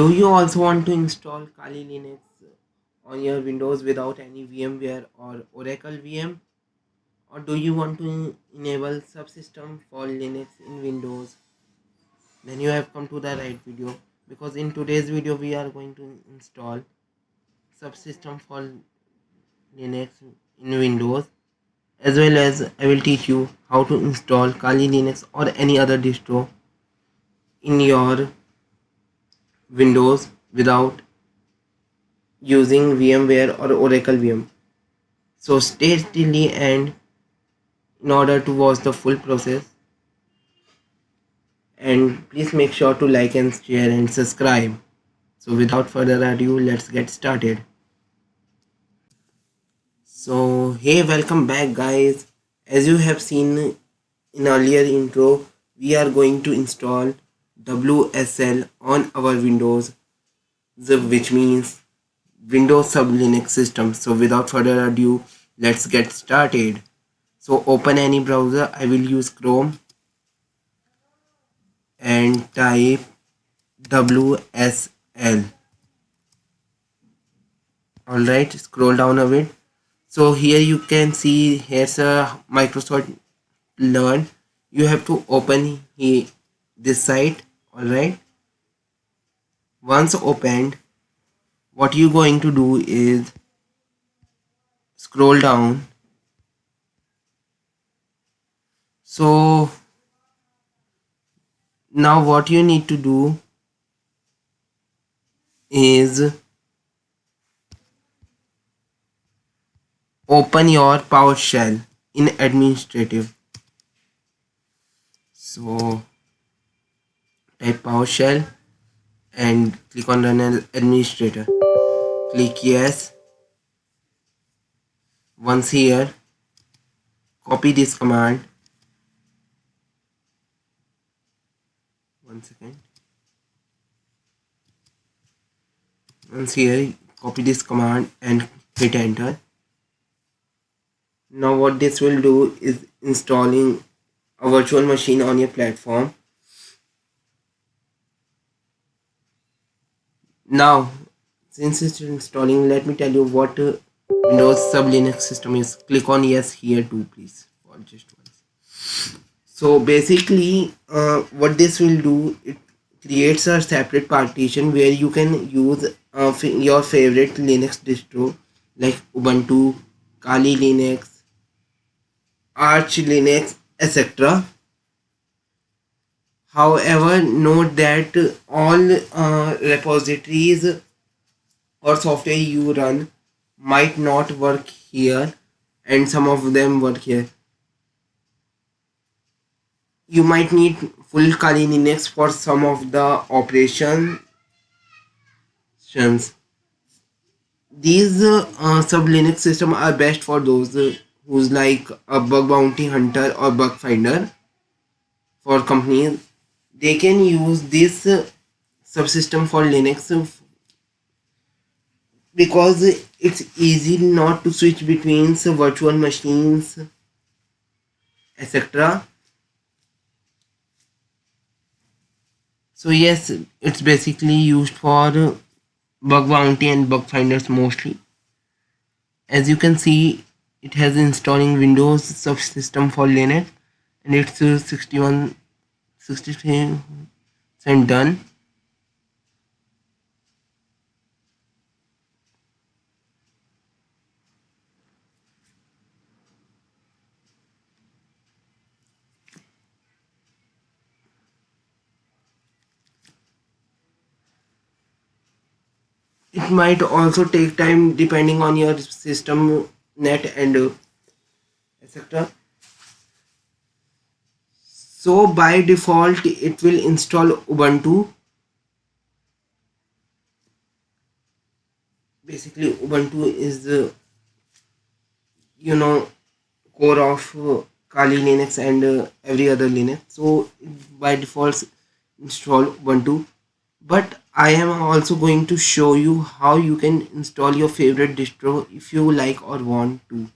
Do you also want to install Kali Linux on your Windows without any VMware or Oracle VM? Or do you want to enable Subsystem for Linux in Windows? Then you have come to the right video, because in today's video we are going to install Subsystem for Linux in Windows, as well as I will teach you how to install Kali Linux or any other distro in your Windows without using VMware or Oracle VM. So stay till the end in order to watch the full process, and please make sure to like and share and subscribe. So without further ado, let's get started. So hey, welcome back guys. As you have seen in earlier intro, we are going to install WSL on our Windows, which means Windows Sub Linux system. So without further ado, let's get started. So open any browser. I will use Chrome and type WSL. Alright, scroll down a bit. So here you can see here's a Microsoft Learn. You have to open this site. Alright, once opened, what you're going to do is scroll down. So now what you need to do is open your PowerShell in administrative. So type PowerShell and click on run as administrator. Click yes. Once here, copy this command. One second. Once here, copy this command and hit enter. Now what this will do is installing a virtual machine on your platform. Now since it's installing, let me tell you what Windows Sub Linux system is. Click on yes here too, please, for just once. So basically what this will do, it creates a separate partition where you can use your favorite Linux distro like Ubuntu, Kali Linux, Arch Linux, etc. However, note that all repositories or software you run might not work here, and some of them work here. You might need full Kali Linux for some of the operations. These sub Linux systems are best for those who's like a bug bounty hunter or bug finder. For companies, they can use this subsystem for Linux because it's easy not to switch between virtual machines, etc. So yes, it's basically used for bug bounty and bug finders mostly. As you can see, it has installing Windows subsystem for Linux, and it's 63% done. It might also take time depending on your system net and etc. So by default it will install Ubuntu. Basically Ubuntu is the core of Kali Linux and every other Linux. So by default install Ubuntu. But I am also going to show you how you can install your favorite distro if you like or want to.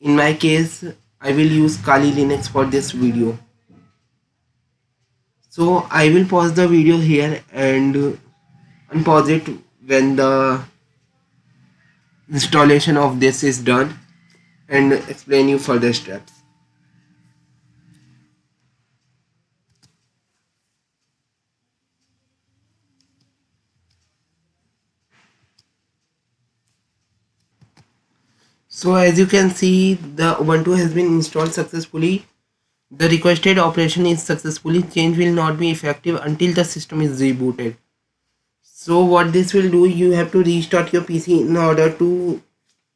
In my case, I will use Kali Linux for this video. So I will pause the video here and unpause it when the installation of this is done and explain you further steps. So as you can see, the Ubuntu has been installed successfully. The requested operation is successfully. Change will not be effective until the system is rebooted. So what this will do, you have to restart your PC in order to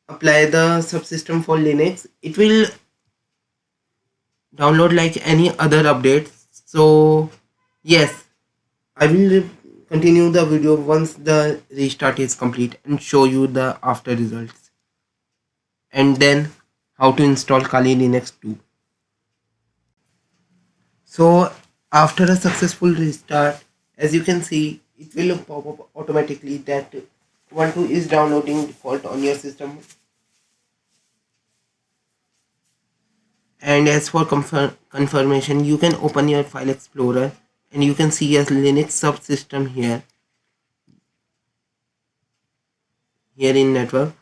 apply the subsystem for Linux. It will download like any other update. So yes, I will continue the video once the restart is complete and show you the after results, and then how to install Kali Linux 2. So after a successful restart, as you can see, it will pop up automatically that Ubuntu is downloading default on your system. And as for confirmation, you can open your file explorer and you can see a Linux subsystem here in network.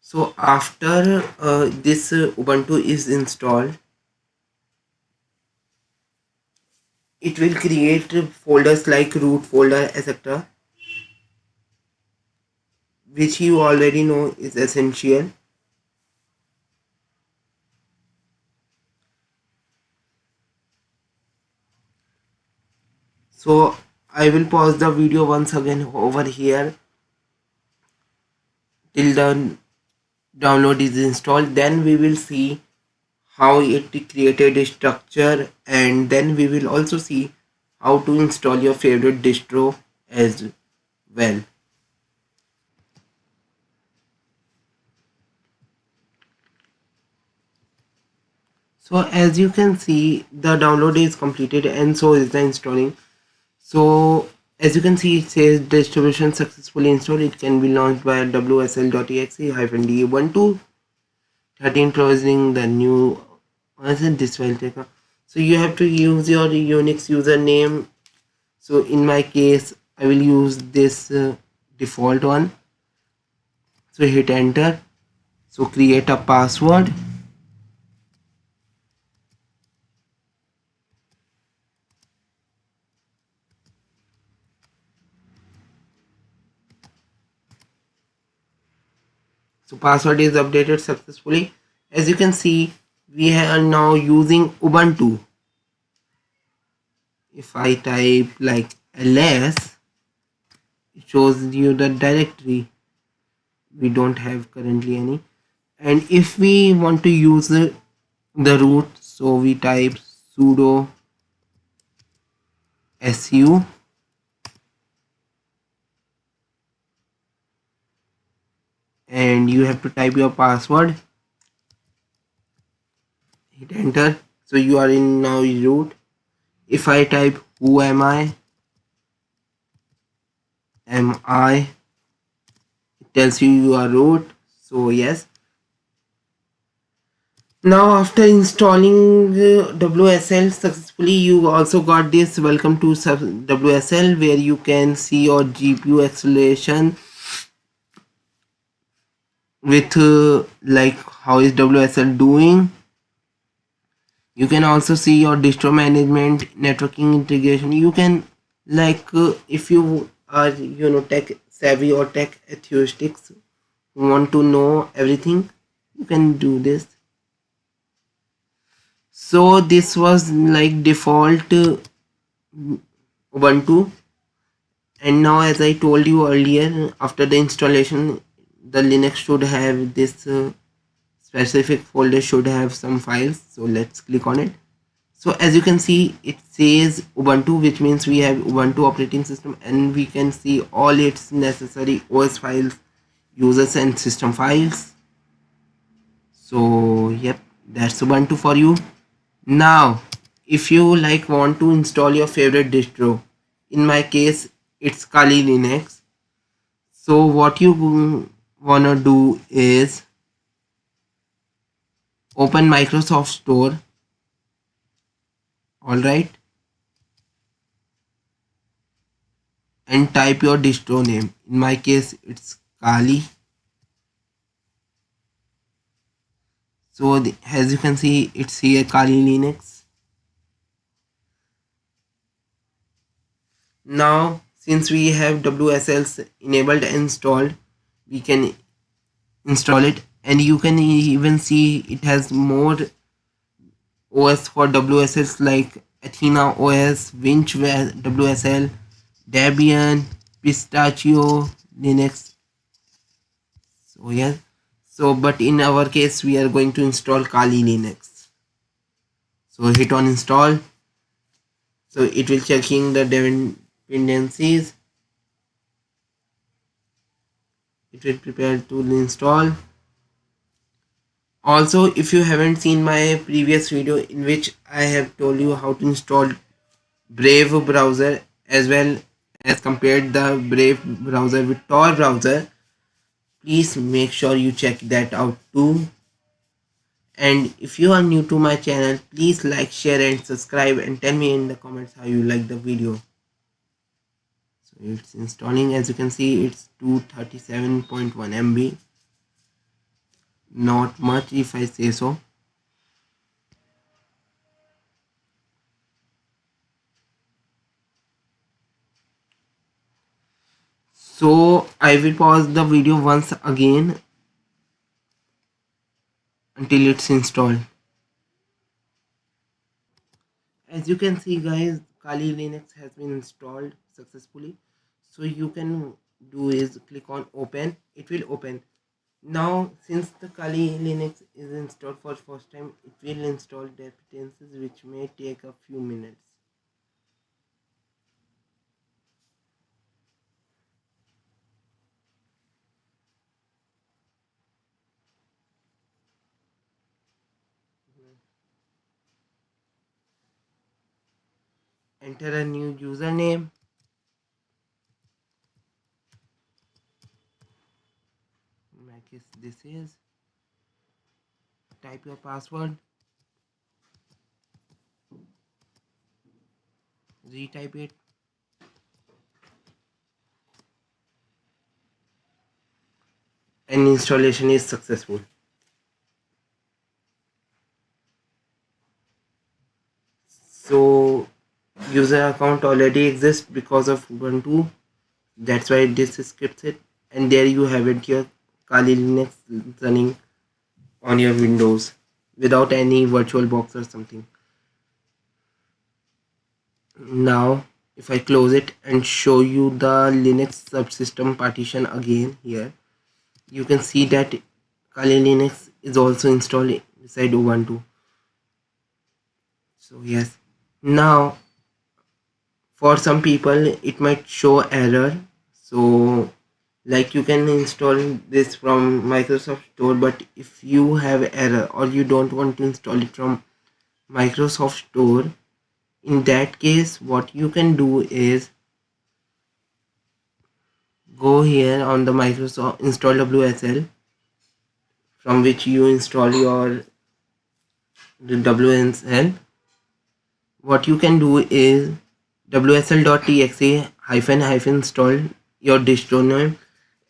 So after this Ubuntu is installed, it will create folders like root folder, etc., which you already know is essential. So I will pause the video once again over here till the download is installed. Then we will see how it created a structure, and then we will also see how to install your favorite distro as well. So as you can see, the download is completed and so is the installing. So as you can see, it says distribution successfully installed. It can be launched by wsl.exe-d Ubuntu 13 closing the new. This will take. So you have to use your Unix username. So in my case, I will use this default one. So hit enter. So create a password. So password is updated successfully. As you can see, we are now using Ubuntu. If I type like ls, it shows you the directory. We don't have currently any. And if we want to use the root, so we type sudo su and you have to type your password, hit enter. So you are in now root. If I type who am I, it tells you are root. So yes. Now after installing WSL successfully, you also got this welcome to WSL, where you can see your GPU acceleration with like how is WSL doing. You can also see your distro management, networking integration. You can like if you are tech savvy or tech enthusiasts who want to know everything, you can do this. So this was like default Ubuntu, and now as I told you earlier, after the installation, the Linux should have this specific folder should have some files. So let's click on it. So as you can see, it says Ubuntu, which means we have Ubuntu operating system, and we can see all its necessary OS files, users and system files. So yep, that's Ubuntu for you. Now if you like want to install your favorite distro, in my case it's Kali Linux. So what you wanna do is open Microsoft Store. All right, and type your distro name. In my case, it's Kali. So as you can see, it's here Kali Linux. Now, since we have WSLs enabled and installed, we can install it, and you can even see it has more OS for WSLs like Athena OS, Winch WSL, Debian, Pistachio, Linux. So yeah. So but in our case we are going to install Kali Linux. So hit on install. So it will checking the dependencies. It will prepare to install. Also, if you haven't seen my previous video in which I have told you how to install Brave browser as well as compared the Brave browser with Tor browser, please make sure you check that out too. And if you are new to my channel, please like, share and subscribe, and tell me in the comments how you like the video. So it's installing. As you can see, it's 237.1 MB. Not much if I say so. So I will pause the video once again until it's installed. As you can see guys, Kali Linux has been installed successfully. So you can do is click on open. It will open. Now since the Kali Linux is installed for first time, it will install dependencies which may take a few minutes. Enter a new username. In my case this is. Type your password. Retype it. And installation is successful. So user account already exists because of Ubuntu. That's why this scripts it. And there you have it, your Kali Linux running on your Windows without any virtual box or something. Now if I close it and show you the Linux subsystem partition again here, you can see that Kali Linux is also installed inside Ubuntu. So yes, now for some people it might show error. So like you can install this from Microsoft Store, but if you have error or you don't want to install it from Microsoft Store, in that case what you can do is go here on the Microsoft install WSL from which you install your WSL. What you can do is wsl.exe hyphen install your distro name.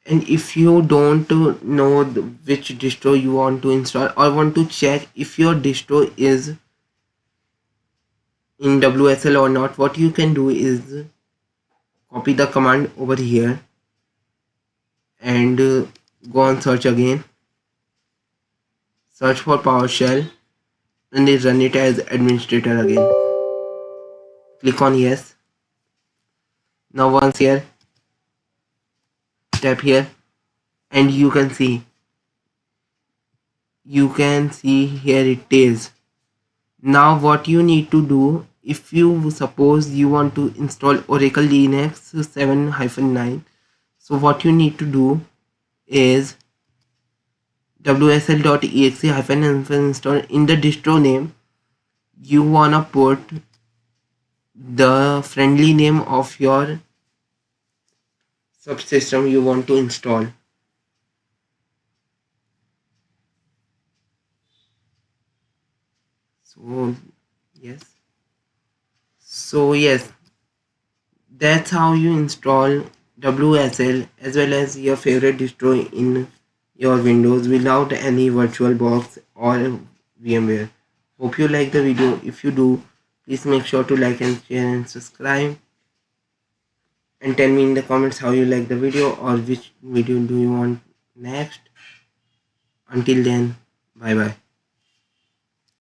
And if you don't know which distro you want to install or want to check if your distro is in WSL or not, what you can do is copy the command over here and go on search again, search for PowerShell and then run it as administrator again. Click on yes. Now once here, tap here and you can see here it is. Now what you need to do, if you suppose you want to install Oracle Linux 7-9, so what you need to do is wsl.exe install. In the distro name you wanna put the friendly name of your subsystem you want to install. So yes, That's how you install WSL as well as your favorite distro in your Windows without any VirtualBox or VMware. Hope you like the video. If you do, please make sure to like and share and subscribe, and tell me in the comments how you like the video or which video do you want next. Until then, bye bye.